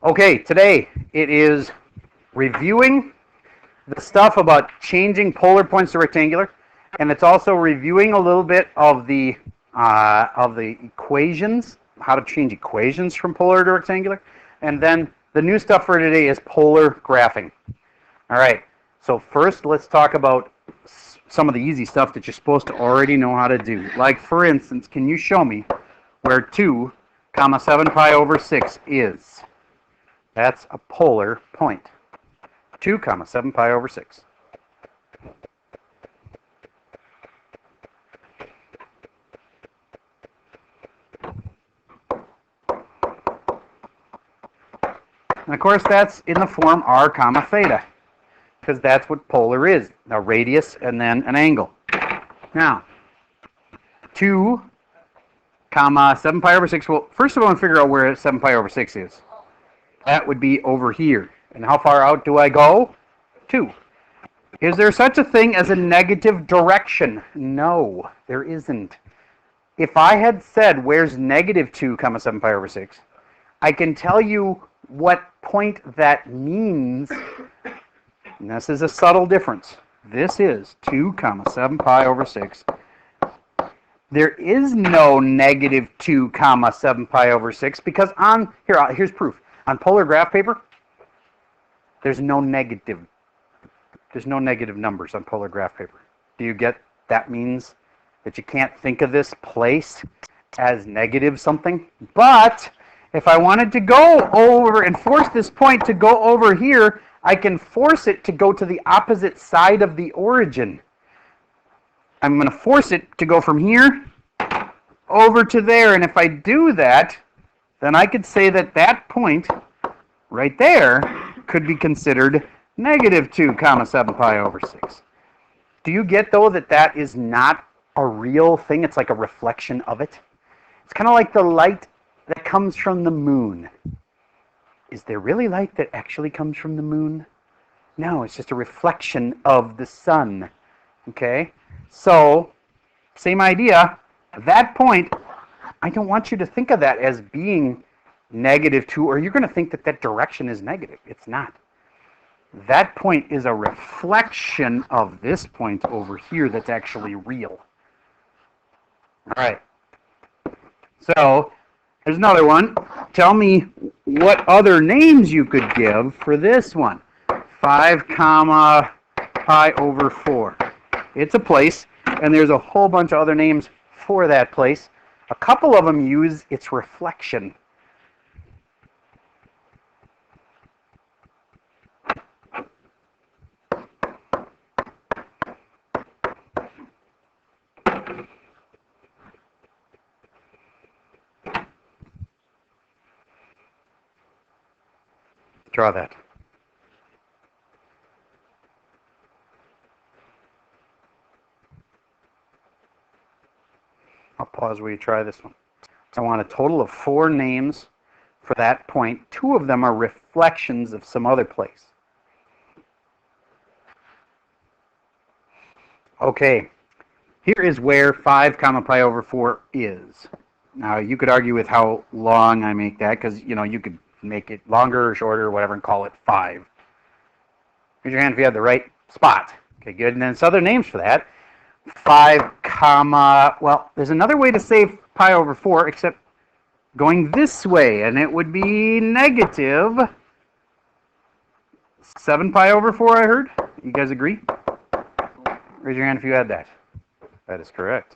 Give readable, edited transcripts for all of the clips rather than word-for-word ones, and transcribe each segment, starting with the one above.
Okay, today it is reviewing the stuff about changing polar points to rectangular, and it's also reviewing a little bit of the equations, how to change equations from polar to rectangular, and then the new stuff for today is polar graphing. All right, so first let's talk about some of the easy stuff that you're supposed to already know how to do. Like, for instance, can you show me where 2 comma 7 pi over 6 is? That's a polar point. 2 comma 7 pi over 6. And of course, that's in the form r comma theta, because that's what polar is, a radius and then an angle. Now, 2 comma 7 pi over 6, well, first of all, I want to figure out where 7 pi over 6 is. That would be over here. And how far out do I go? 2. Is there such a thing as a negative direction? No, there isn't. If I had said, where's negative 2 comma 7 pi over 6, I can tell you what point that means. And this is a subtle difference. This is 2 comma 7 pi over 6. There is no negative 2 comma 7 pi over 6 because here's proof. On polar graph paper, there's no negative numbers on polar graph paper. Do you get that means that you can't think of this place as negative something? But if I wanted to go over and force this point to go over here, I can force it to go to the opposite side of the origin. I'm going to force it to go from here over to there, and if I do that, then I could say that that point right there could be considered negative 2 comma 7 pi over 6. Do you get, though, that that is not a real thing? It's like a reflection of it. It's kind of like the light that comes from the moon. Is there really light that actually comes from the moon? No, it's just a reflection of the sun. Okay? So, same idea. That point, I don't want you to think of that as being negative 2, or you're going to think that that direction is negative. It's not. That point is a reflection of this point over here that's actually real. All right. So, here's another one. Tell me what other names you could give for this one. 5 comma pi over 4. It's a place, and there's a whole bunch of other names for that place. A couple of them use its reflection. Draw that. I'll pause while you try this one. I want a total of 4 names for that point. 2 of them are reflections of some other place. Okay, here is where 5 comma pi over 4 is. Now, you could argue with how long I make that, because, you could make it longer or shorter or whatever and call it 5. Raise your hand if you have the right spot. Okay, good. And then some other names for that. 5 comma, well, there's another way to say pi over 4, except going this way, and it would be negative 7 pi over 4, I heard. You guys agree? Raise your hand if you had that. That is correct.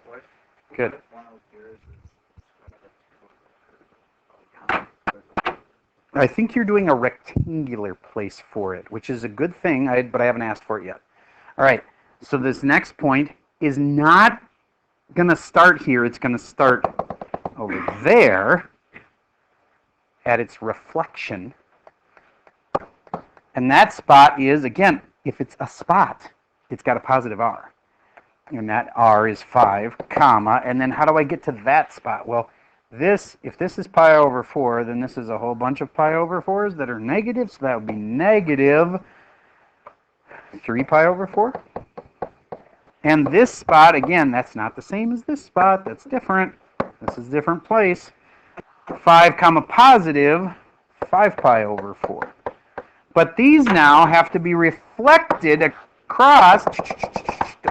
Good. I think you're doing a rectangular place for it, which is a good thing, but I haven't asked for it yet. All right, so this next point is not going to start here. It's going to start over there at its reflection. And that spot is, again, if it's a spot, it's got a positive r. And that r is 5, comma, and then how do I get to that spot? Well, if this is pi over 4, then this is a whole bunch of pi over 4s that are negative, so that would be negative 3 pi over 4. And this spot, again, that's not the same as this spot. That's different. This is a different place. 5 comma positive 5 pi over 4. But these now have to be reflected across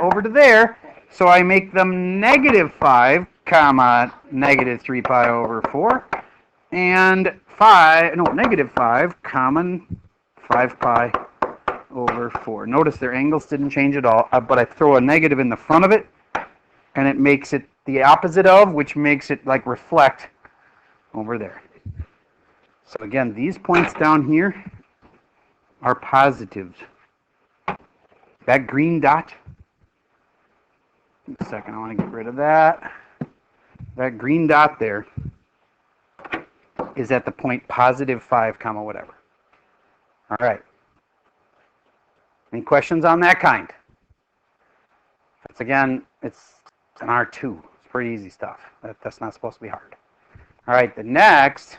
over to there, so I make them negative 5, comma, negative 3 pi over 4, and negative 5, common 5 pi over 4. Notice their angles didn't change at all, but I throw a negative in the front of it, and it makes it the opposite of, which makes it like reflect over there. So again, these points down here are positives. That green dot, a second, I want to get rid of that. That green dot there is at the point positive 5, comma, whatever. All right. Any questions on that kind? It's again, it's an R2. It's pretty easy stuff. That's not supposed to be hard. All right, the next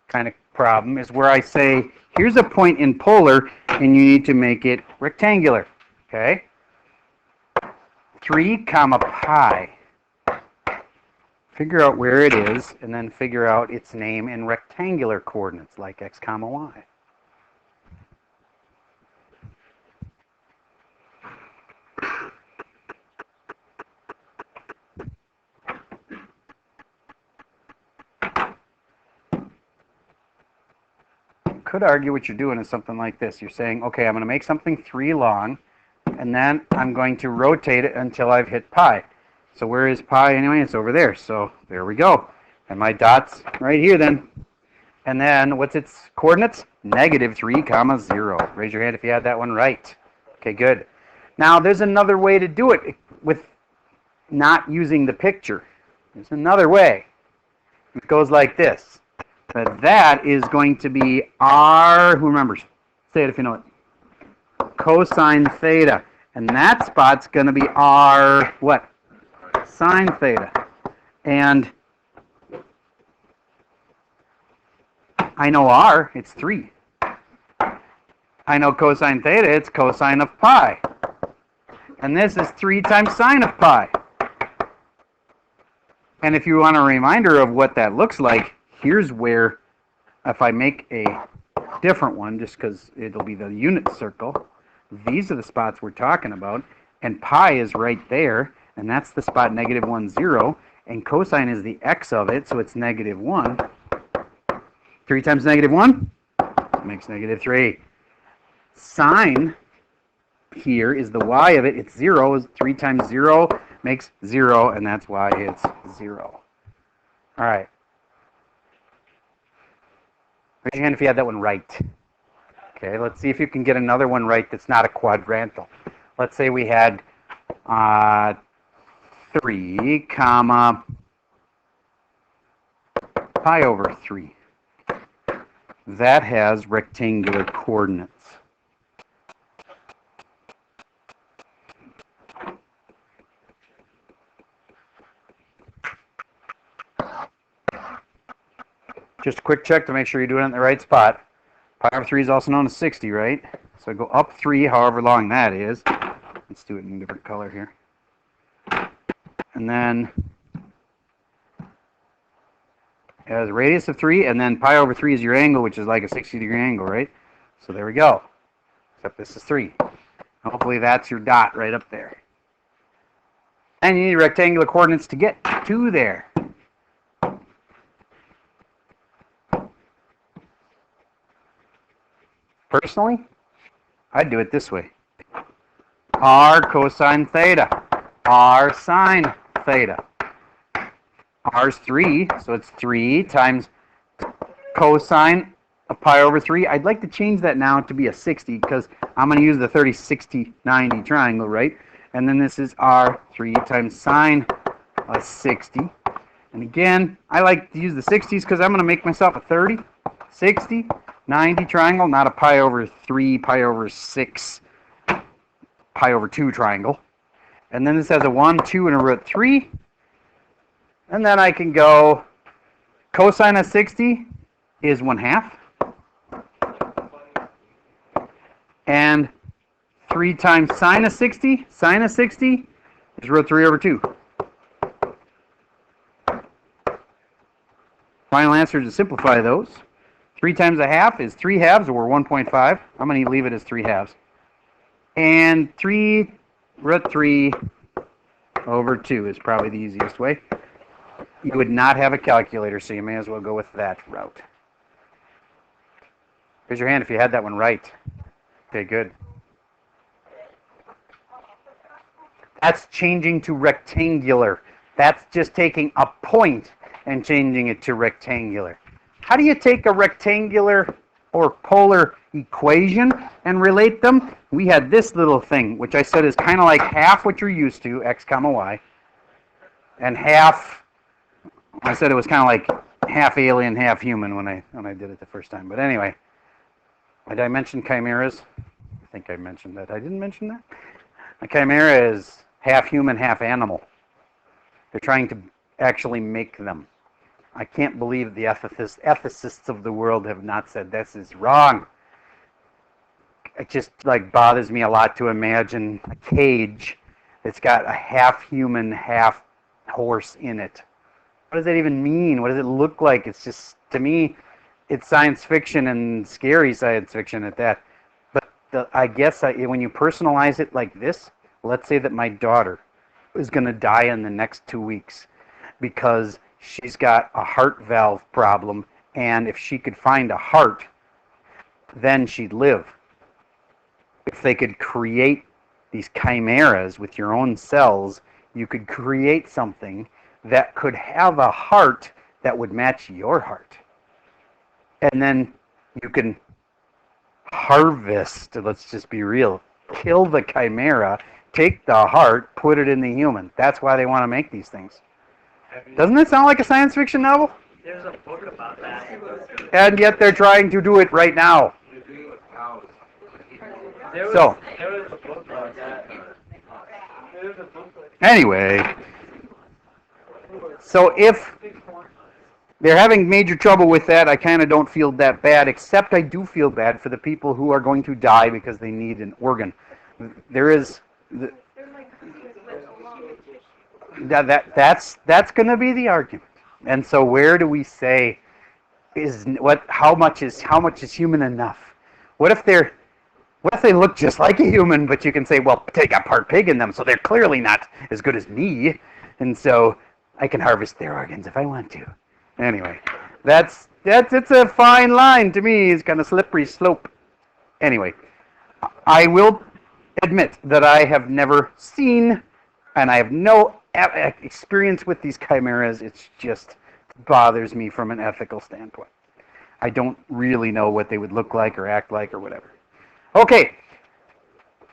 kind of problem is where I say, here's a point in polar, and you need to make it rectangular. Okay? 3 comma pi. Figure out where it is, and then figure out its name in rectangular coordinates, like x comma y. Could argue what you're doing is something like this. You're saying, okay, I'm going to make something 3 long, and then I'm going to rotate it until I've hit pi. So where is pi anyway? It's over there. So there we go. And my dot's right here then. And then what's its coordinates? Negative 3 comma 0. Raise your hand if you had that one right. Okay, good. Now there's another way to do it with not using the picture. There's another way. It goes like this. But that is going to be r, who remembers? Say it if you know it. Cosine theta. And that spot's going to be r, what? Sine theta. And I know r, it's 3. I know cosine theta, it's cosine of pi. And this is 3 times sine of pi. And if you want a reminder of what that looks like, here's where, if I make a different one, just because it'll be the unit circle, these are the spots we're talking about, and pi is right there, and that's the spot negative 1, 0, and cosine is the x of it, so it's negative 1. 3 times negative 1 makes negative 3. Sine here is the y of it, it's 0, 3 times 0 makes 0, and that's why it's 0. All right. Raise your hand if you had that one right. Okay, let's see if you can get another one right that's not a quadrantal. Let's say we had 3 comma pi over 3. That has rectangular coordinates. Just a quick check to make sure you're doing it in the right spot. Pi over 3 is also known as 60, right? So I go up 3, however long that is. Let's do it in a different color here. And then it has a radius of 3, and then pi over 3 is your angle, which is like a 60-degree angle, right? So there we go. Except this is 3. Hopefully that's your dot right up there. And you need rectangular coordinates to get to there. Personally, I'd do it this way. R cosine theta, R sine theta. R's 3, so it's 3 times cosine of pi over 3. I'd like to change that now to be a 60 because I'm going to use the 30, 60, 90 triangle, right? And then this is R 3 times sine of 60. And again, I like to use the 60s because I'm going to make myself a 30, 60, 90 triangle, not a pi over 3, pi over 6, pi over 2 triangle. And then this has a 1, 2, and a root 3. And then I can go cosine of 60 is 1/2. And 3 times sine of 60 is root 3 over 2. Final answer to simplify those. 3 times a half is 3 halves, or 1.5. I'm going to leave it as 3 halves. And 3 root 3 over 2 is probably the easiest way. You would not have a calculator, so you may as well go with that route. Raise your hand if you had that one right. Okay, good. That's changing to rectangular. That's just taking a point and changing it to rectangular. How do you take a rectangular or polar equation and relate them? We had this little thing, which I said is kind of like half what you're used to, x comma y, and half, I said it was kind of like half alien, half human when I did it the first time. But anyway, did I mention chimeras? I think I mentioned that. I didn't mention that? A chimera is half human, half animal. They're trying to actually make them. I can't believe the ethicists of the world have not said this is wrong. It just like bothers me a lot to imagine a cage that's got a half human, half horse in it. What does that even mean? What does it look like? It's just, to me, it's science fiction, and scary science fiction at that. But I guess when you personalize it like this, let's say that my daughter is going to die in the next 2 weeks because she's got a heart valve problem, and if she could find a heart, then she'd live. If they could create these chimeras with your own cells, you could create something that could have a heart that would match your heart. And then you can harvest, let's just be real, kill the chimera, take the heart, put it in the human. That's why they want to make these things. Doesn't it sound like a science fiction novel? There's a book about that. And yet they're trying to do it right now. There was So, a book about that. anyway, so if they're having major trouble with that, I kind of don't feel that bad, except I do feel bad for the people who are going to die because they need an organ. There is... That's going to be the argument. And so where do we say how much is human enough? What if they look just like a human, but you can say, well, they got part pig in them, so they're clearly not as good as me, and so I can harvest their organs if I want to. Anyway, it's a fine line to me. It's kind of slippery slope. Anyway, I will admit that I have never seen, and I have no experience with these chimeras. It just bothers me from an ethical standpoint. I don't really know what they would look like or act like or whatever. Okay,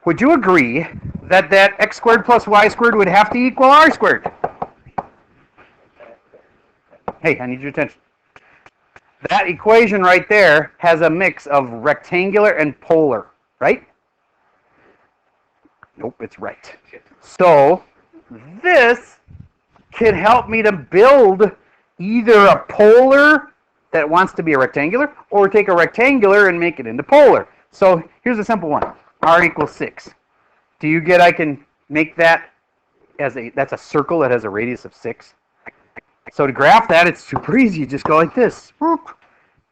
would you agree that x squared plus y squared would have to equal r squared? Hey, I need your attention. That equation right there has a mix of rectangular and polar, right? Nope, it's right. So this can help me to build either a polar that wants to be a rectangular, or take a rectangular and make it into polar. So here's a simple one. R equals 6. Do you get I can make that that's a circle that has a radius of 6? So to graph that, it's super easy. You just go like this.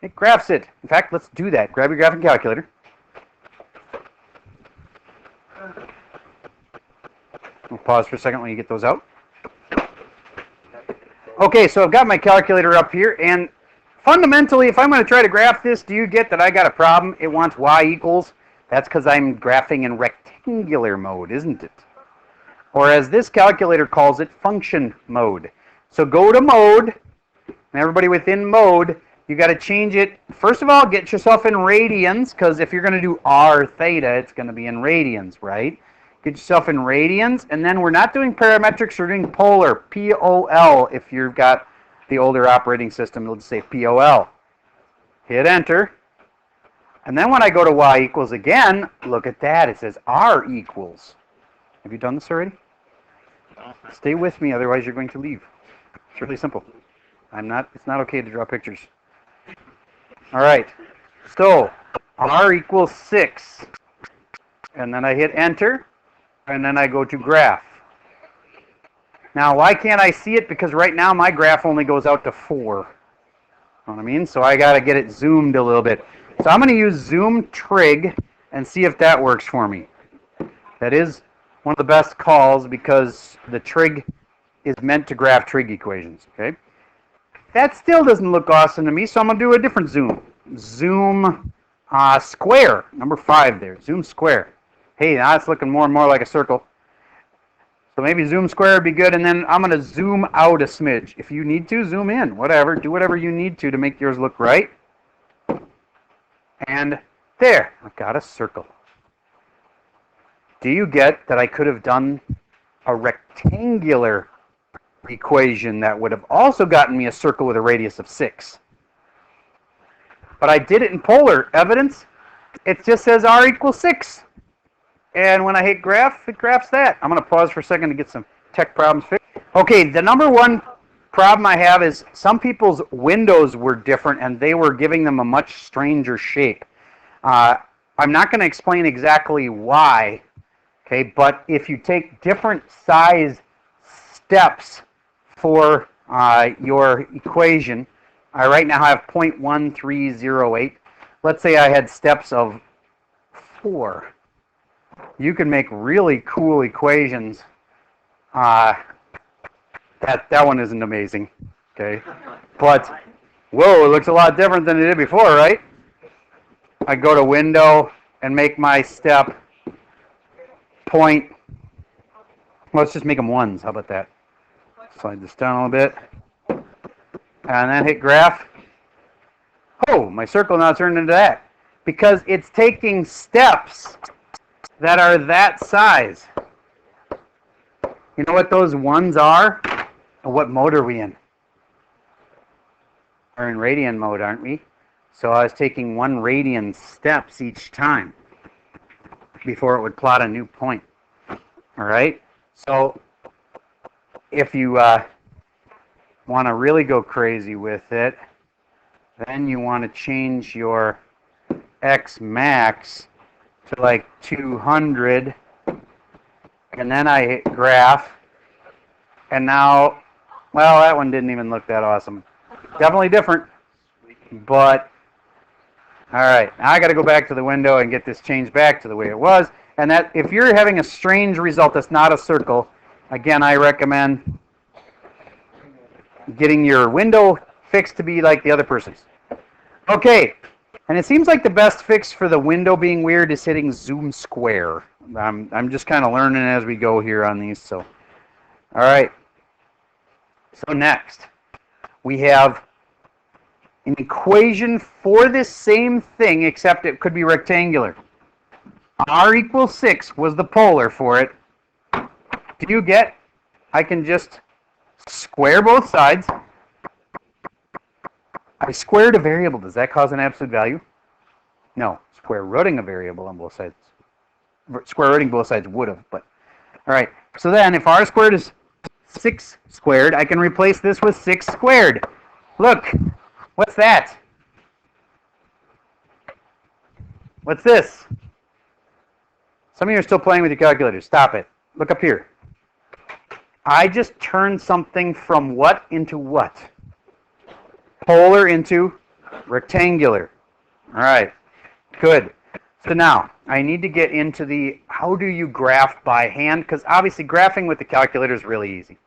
It graphs it. In fact, let's do that. Grab your graphing calculator. We'll pause for a second when you get those out. Okay, so I've got my calculator up here, and fundamentally, if I'm going to try to graph this, do you get that I got a problem? It wants y equals. That's because I'm graphing in rectangular mode, isn't it? Or as this calculator calls it, function mode. So go to mode, and everybody within mode, you got to change it. First of all, get yourself in radians, because if you're going to do r theta, it's going to be in radians, right? Get yourself in radians, and then we're not doing parametrics, we're doing polar, P-O-L. If you've got the older operating system, it'll just say P-O-L. Hit enter. And then when I go to y equals again, look at that. It says r equals. Have you done this already? Stay with me, otherwise you're going to leave. It's really simple. It's not okay to draw pictures. All right. So r equals 6. And then I hit enter. And then I go to graph. Now, why can't I see it? Because right now my graph only goes out to 4. Know what I mean? So I got to get it zoomed a little bit. So I'm going to use zoom trig and see if that works for me. That is one of the best calls because the trig is meant to graph trig equations. Okay. That still doesn't look awesome to me, so I'm going to do a different zoom. Zoom square, number 5 there. Zoom square. Hey, now it's looking more and more like a circle. So maybe zoom square would be good, and then I'm going to zoom out a smidge. If you need to, zoom in. Whatever. Do whatever you need to make yours look right. And there. I've got a circle. Do you get that I could have done a rectangular equation that would have also gotten me a circle with a radius of 6? But I did it in polar. Evidence, it just says r equals 6. And when I hit graph, it graphs that. I'm going to pause for a second to get some tech problems fixed. Okay, the number one problem I have is some people's windows were different and they were giving them a much stranger shape. I'm not going to explain exactly why, okay, but if you take different size steps for your equation, I right now have 0.1308. Let's say I had steps of 4. You can make really cool equations. That one isn't amazing, okay? But, whoa, it looks a lot different than it did before, right? I go to window and make my step point. Let's just make them 1s. How about that? Slide this down a little bit. And then hit graph. Oh, my circle now turned into that. Because it's taking steps that are that size. You know what those 1s are? What mode are we in? We're in radian mode, aren't we? So I was taking 1 radian steps each time before it would plot a new point. All right? So if you want to really go crazy with it, then you want to change your x max to like 200, and then I hit graph, and now, well, that one didn't even look that awesome. Definitely different, but all right, now I got to go back to the window and get this changed back to the way it was. And that if you're having a strange result that's not a circle, again, I recommend getting your window fixed to be like the other person's. Okay. And it seems like the best fix for the window being weird is hitting zoom square. I'm just kind of learning as we go here on these. So, all right. So next, we have an equation for this same thing, except it could be rectangular. R equals 6 was the polar for it. Do you get? I can just square both sides. I squared a variable. Does that cause an absolute value? No. Square rooting a variable on both sides. Square rooting both sides would have, but all right. So then if r squared is 6 squared, I can replace this with 6 squared. Look. What's that? What's this? Some of you are still playing with your calculators. Stop it. Look up here. I just turned something from what into what? Polar into rectangular. All right, good. So now, I need to get into the how do you graph by hand, because obviously graphing with the calculator is really easy.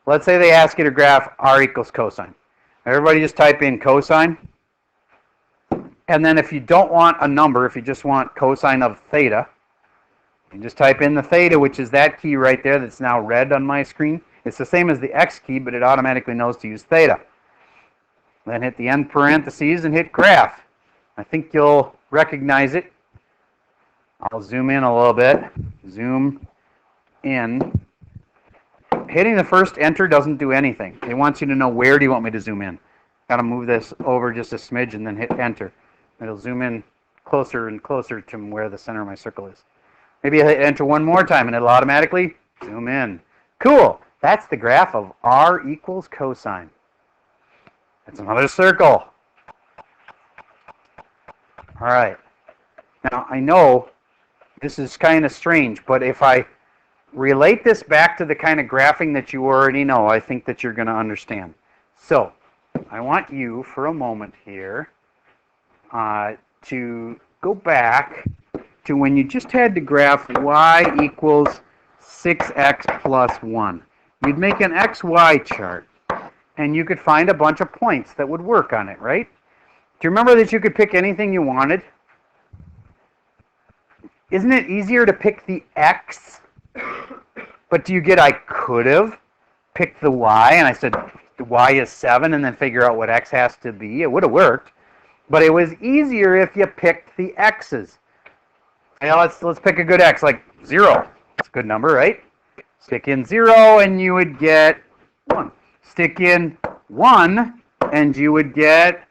Let's say they ask you to graph r equals cosine. Everybody just type in cosine. And then if you don't want a number, if you just want cosine of theta, you just type in the theta, which is that key right there that's now red on my screen. It's the same as the x key, but it automatically knows to use theta. Then hit the end parentheses and hit graph. I think you'll recognize it. I'll zoom in a little bit. Zoom in. Hitting the first enter doesn't do anything. It wants you to know where do you want me to zoom in. Got to move this over just a smidge and then hit enter. It'll zoom in closer and closer to where the center of my circle is. Maybe I hit enter one more time and it'll automatically zoom in. Cool. That's the graph of r equals cosine. That's another circle. All right. Now, I know this is kind of strange, but if I relate this back to the kind of graphing that you already know, I think that you're going to understand. So, I want you for a moment here to go back to when you just had to graph y equals 6x plus 1. You'd make an xy chart, and you could find a bunch of points that would work on it, right? Do you remember that you could pick anything you wanted? Isn't it easier to pick the x? But do you get I could have picked the y, and I said y is 7, and then figure out what x has to be? It would have worked. But it was easier if you picked the x's. Now let's pick a good x, like 0. It's a good number, right? Stick in 0, and you would get 1. Stick in 1, and you would get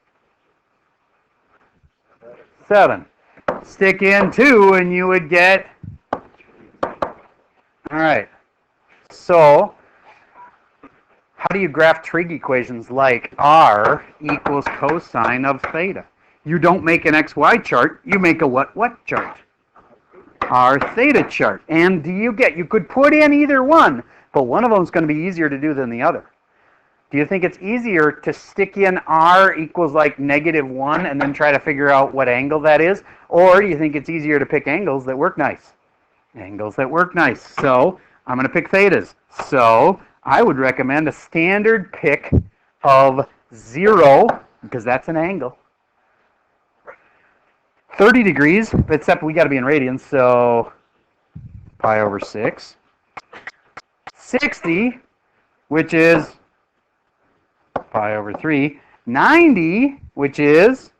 7. Stick in 2, and you would get... All right. So, how do you graph trig equations like r equals cosine of theta? You don't make an xy chart, you make a what chart? R theta chart. And do you get, you could put in either one, but one of them is going to be easier to do than the other. Do you think it's easier to stick in r equals like -1 and then try to figure out what angle that is? Or do you think it's easier to pick angles that work nice? Angles that work nice. So I'm going to pick thetas. So I would recommend a standard pick of 0, because that's an angle. 30 degrees, except we got to be in radians, so pi over 6. 60, which is pi over 3. 90, which is,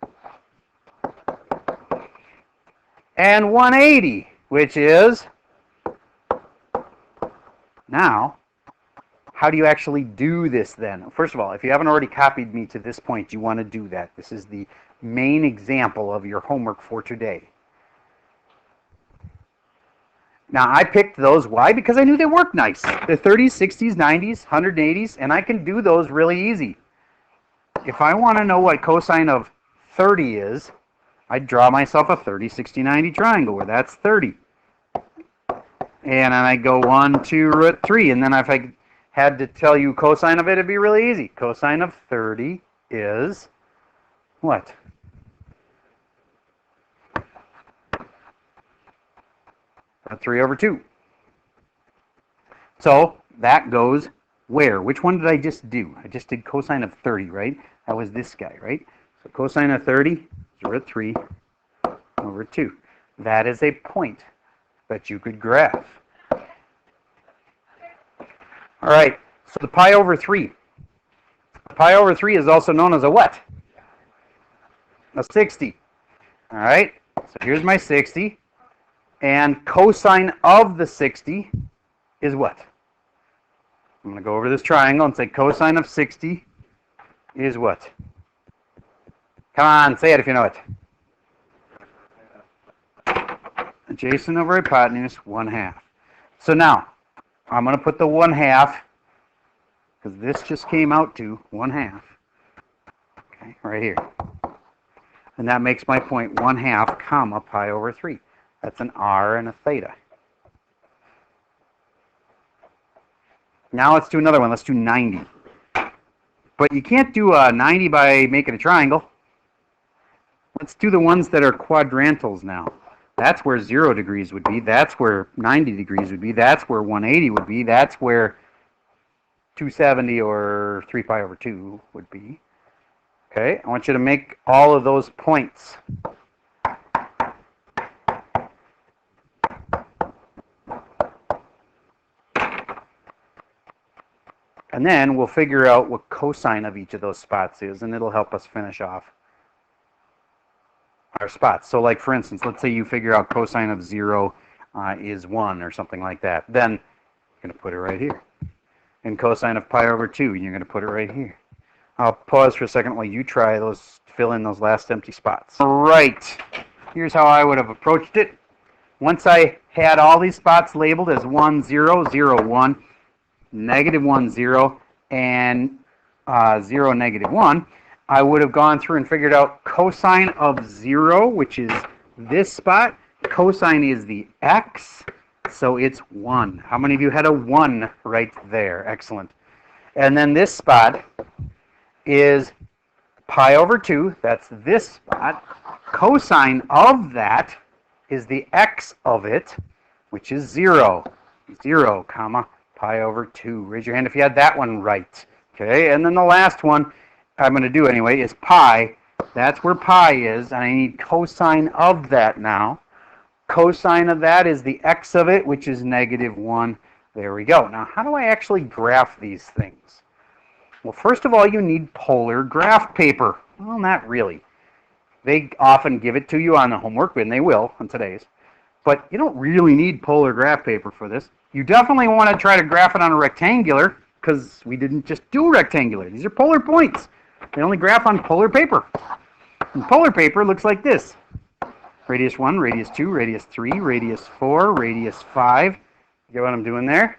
and 180, which is, now, how do you actually do this then? First of all, if you haven't already copied me to this point, you want to do that. This is the main example of your homework for today. Now, I picked those. Why? Because I knew they worked nice. The 30s, 60s, 90s, 180s, and I can do those really easy. If I want to know what cosine of 30 is, I'd draw myself a 30, 60, 90 triangle where that's 30. And then I go 1, 2, root 3. And then if I had to tell you cosine of it, it'd be really easy. Cosine of 30 is what? A 3 over 2. So that goes where? Which one did I just do? I just did cosine of 30, right? That was this guy, right? So cosine of 30 is root 3 over 2. That is a point that you could graph. All right, so the pi over 3. Pi over 3 is also known as a what? A 60. All right, so here's my 60. And cosine of the 60 is what? I'm going to go over this triangle and say cosine of 60 is what? Come on, say it if you know it. Adjacent over hypotenuse, 1/2. So now, I'm going to put the 1/2, because this just came out to 1/2. Okay, right here. And that makes my point 1/2 comma pi over 3. That's an r and a theta. Now let's do another one. Let's do 90. But you can't do a 90 by making a triangle. Let's do the ones that are quadrantals now. That's where 0 degrees would be. That's where 90 degrees would be. That's where 180 would be. That's where 270 or 3 pi over 2 would be. Okay, I want you to make all of those points. And then we'll figure out what cosine of each of those spots is, and it'll help us finish off our spots. So like, for instance, let's say you figure out cosine of 0 is 1 or something like that. Then you're going to put it right here. And cosine of pi over 2, you're going to put it right here. I'll pause for a second while you try those, fill in those last empty spots. All right. Here's how I would have approached it. Once I had all these spots labeled as 1, 0, 0, 1, -1, 0, and 0, -1, I would have gone through and figured out cosine of 0, which is this spot. Cosine is the x, so it's 1. How many of you had a 1 right there? Excellent. And then this spot is pi over 2, that's this spot. Cosine of that is the x of it, which is 0. 0, comma, pi over 2. Raise your hand if you had that one right. Okay, and then the last one I'm going to do anyway is pi. That's where pi is, and I need cosine of that now. Cosine of that is the x of it, which is -1. There we go. Now, how do I actually graph these things? Well, first of all, you need polar graph paper. Well, not really. They often give it to you on the homework, and they will on today's. But you don't really need polar graph paper for this. You definitely want to try to graph it on a rectangular, because we didn't just do rectangular. These are polar points. They only graph on polar paper. And polar paper looks like this. Radius 1, radius 2, radius 3, radius 4, radius 5. You get what I'm doing there?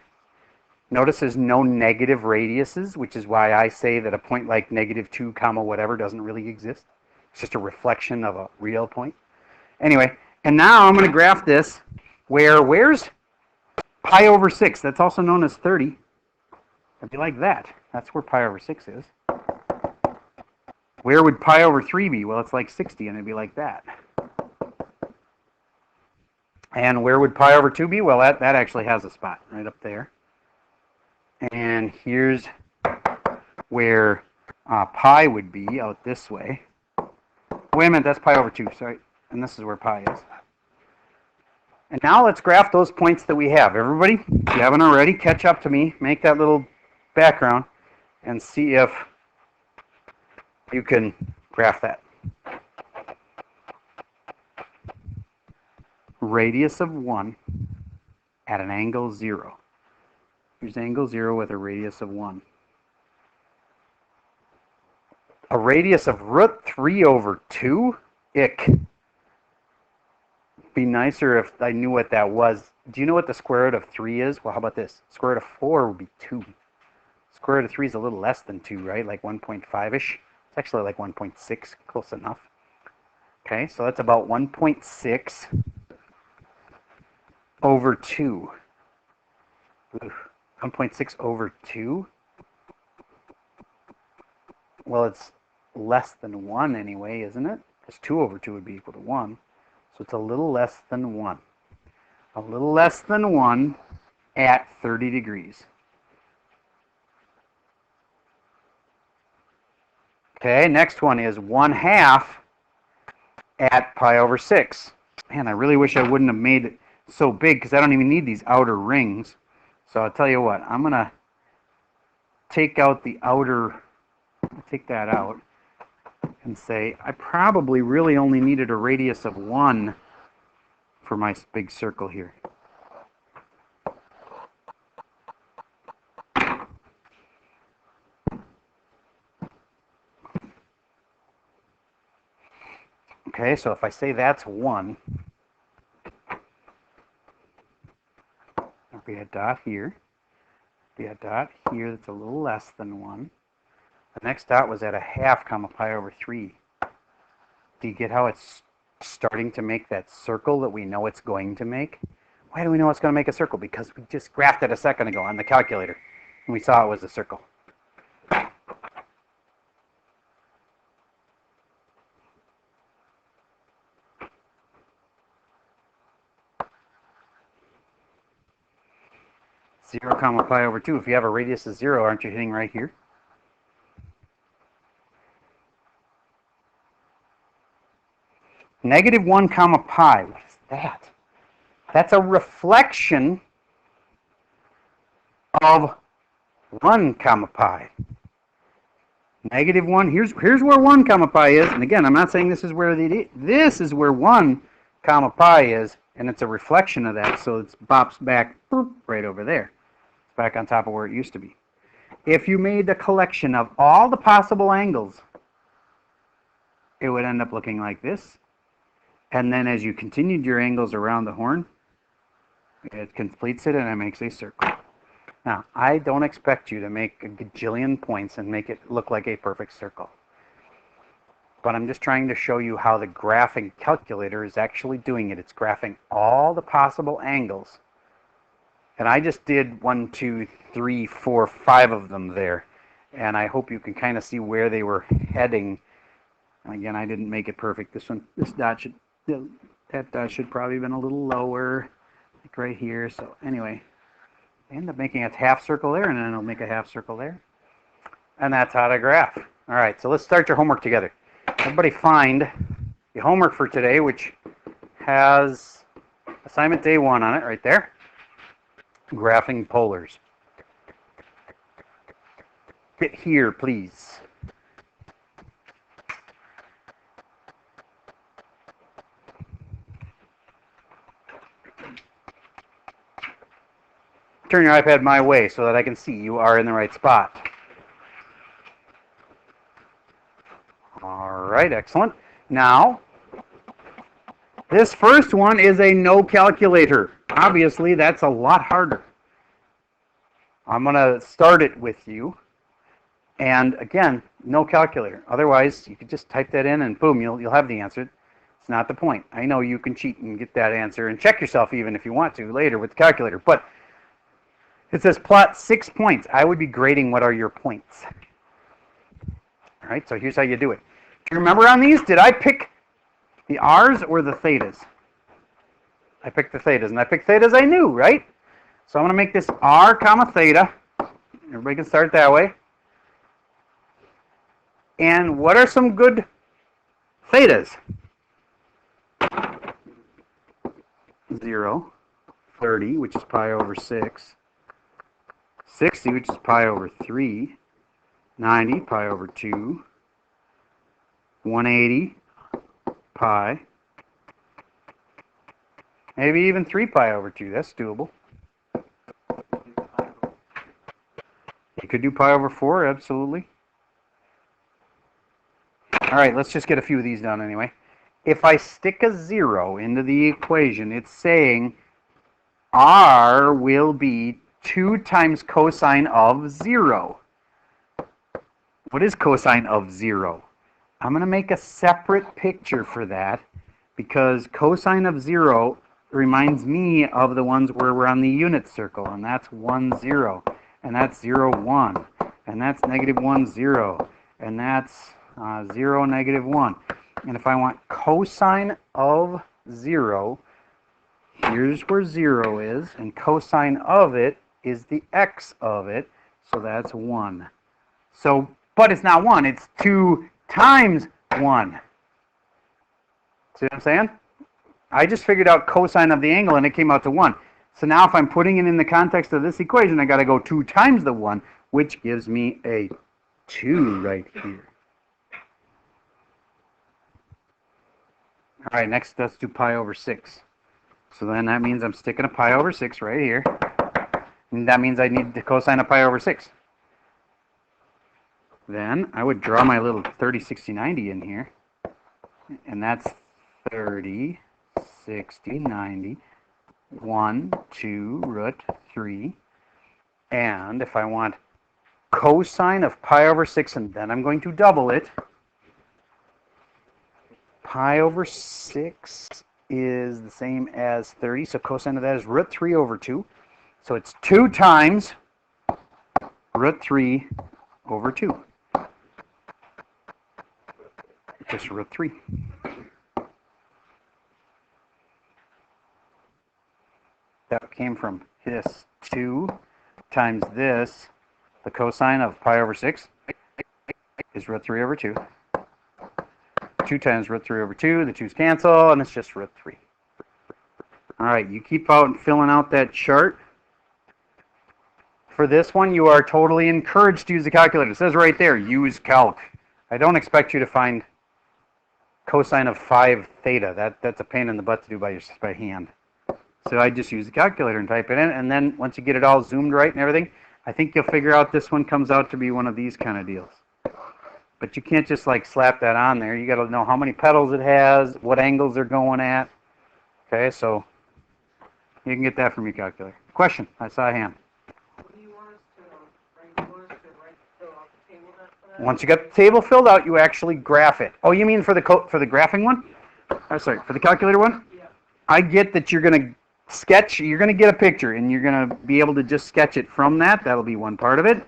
Notice there's no negative radiuses, which is why I say that a point like -2, comma whatever doesn't really exist. It's just a reflection of a real point. Anyway, and now I'm going to graph this where's pi over 6? That's also known as 30. It'd be like that. That's where pi over 6 is. Where would pi over 3 be? Well, it's like 60, and it'd be like that. And where would pi over 2 be? Well, that actually has a spot right up there. And here's where pi would be out this way. Wait a minute, that's pi over 2, sorry. And this is where pi is. And now let's graph those points that we have. Everybody, if you haven't already, catch up to me, make that little background, and see if you can graph that. Radius of 1 at an angle 0. Here's angle 0 with a radius of 1. A radius of root 3 over 2? Ick. Be nicer if I knew what that was. Do you know what the square root of 3 is? Well, how about this? Square root of 4 would be 2. Square root of 3 is a little less than 2, right? Like 1.5-ish. It's actually like 1.6. Close enough. Okay, so that's about 1.6 over 2. 1.6 over 2? Well, it's less than 1 anyway, isn't it? Because 2 over 2 would be equal to 1. So it's a little less than 1. A little less than 1 at 30 degrees. Okay, next one is 1/2 at pi over 6. Man, I really wish I wouldn't have made it so big because I don't even need these outer rings. So I'll tell you what, I'm going to take out the outer, take that out, and say I probably really only needed a radius of 1 for my big circle here. Okay, so if I say that's 1, there'll be a dot here. Be a dot here that's a little less than 1. The next dot was at 1/2 comma pi over 3. Do you get how it's starting to make that circle that we know it's going to make? Why do we know it's going to make a circle? Because we just graphed it a second ago on the calculator, and we saw it was a circle. Zero comma pi over 2. If you have a radius of 0, aren't you hitting right here? -1 comma pi. What is that? That's a reflection of 1 comma pi. -1. Here's where 1 comma pi is. And again, I'm not saying this is where this is where 1 comma pi is, and it's a reflection of that, so it bops back right over there. It's back on top of where it used to be. If you made a collection of all the possible angles, it would end up looking like this. And then as you continued your angles around the horn, it completes it and it makes a circle. Now, I don't expect you to make a gajillion points and make it look like a perfect circle. But I'm just trying to show you how the graphing calculator is actually doing it. It's graphing all the possible angles. And I just did 1, 2, 3, 4, 5 of them there. And I hope you can kind of see where they were heading And again, I didn't make it perfect. This dot should, that dot should probably have been a little lower, like right here. So anyway, I end up making a half circle there, and then I'll make a half circle there. And that's how to graph. All right, so let's start your homework together. Everybody find the homework for today, which has assignment day 1 on it right there. Graphing polars. Get here, please. Turn your iPad my way so that I can see you are in the right spot. All right, excellent. Now, this first one is a no calculator. Obviously, that's a lot harder. I'm going to start it with you. And again, no calculator. Otherwise, you could just type that in and boom, you'll have the answer. It's not the point. I know you can cheat and get that answer and check yourself even if you want to later with the calculator. But it says plot 6 points. I would be grading what are your points. All right, so here's how you do it. Do you remember on these, did I pick the R's or the thetas? I picked the thetas, and I picked thetas I knew, right? So I'm going to make this R comma theta. Everybody can start that way. And what are some good thetas? 0, 30, which is pi over 6, 60, which is pi over 3, 90, pi over 2, 180, pi, maybe even 3 pi over 2. That's doable. You could do pi over 4, absolutely. All right, let's just get a few of these done anyway. If I stick a 0 into the equation, it's saying R will be 2 times cosine of 0. What is cosine of 0? I'm going to make a separate picture for that because cosine of 0 reminds me of the ones where we're on the unit circle, and that's 1, 0, and that's 0, 1, and that's -1, 0, and that's 0, -1. And if I want cosine of 0, here's where 0 is, and cosine of it is the x of it, so that's 1. So, but it's not 1, it's 2 times 1. See what I'm saying? I just figured out cosine of the angle, and it came out to 1. So now if I'm putting it in the context of this equation, I got to go 2 times the 1, which gives me a 2 right here. All right, next let's do pi over 6. So then that means I'm sticking a pi over 6 right here. And that means I need the cosine of pi over 6. Then I would draw my little 30, 60, 90 in here. And that's 30, 60, 90, 1, 2, root 3. And if I want cosine of pi over 6, and then I'm going to double it, pi over 6 is the same as 30, so cosine of that is root 3 over 2. So it's 2 times root 3 over 2. Just root 3. That came from this 2 times this. The cosine of pi over 6 is root 3 over 2. 2 times root 3 over 2. The 2's cancel, and it's just root 3. All right, you keep out and filling out that chart. For this one, you are totally encouraged to use the calculator. It says right there, use calc. I don't expect you to find cosine of 5 theta. That's a pain in the butt to do by hand. So I just use the calculator and type it in, and then once you get it all zoomed right and everything, I think you'll figure out this one comes out to be one of these kind of deals. But you can't just like slap that on there. You got to know how many petals it has, what angles they're going at. Okay, so you can get that from your calculator. Question? I saw a hand. What do you want us to write? You want us to fill out the table then for that? Once you got the table filled out, you actually graph it. Oh, you mean for the graphing one? Oh, sorry, for the calculator one? Yeah. I get that you're going to sketch, you're going to get a picture, and you're going to be able to just sketch it from that. That'll be one part of it.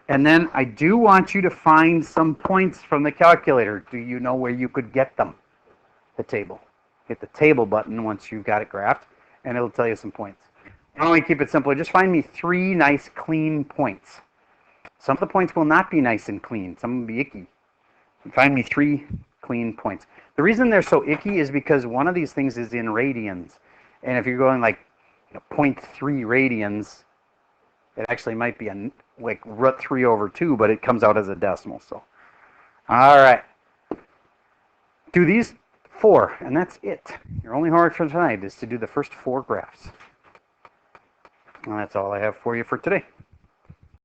And then I do want you to find some points from the calculator. Do you know where you could get them? The table. Hit the table button once you've got it graphed, and it'll tell you some points. Not only keep it simple, just find me 3 nice clean points. Some of the points will not be nice and clean. Some will be icky. Find me 3 clean points. The reason they're so icky is because one of these things is in radians. And if you're going like 0.3 radians, it actually might be like root 3 over 2, but it comes out as a decimal. So, all right. Do these 4, and that's it. Your only homework for tonight is to do the first 4 graphs. And that's all I have for you for today.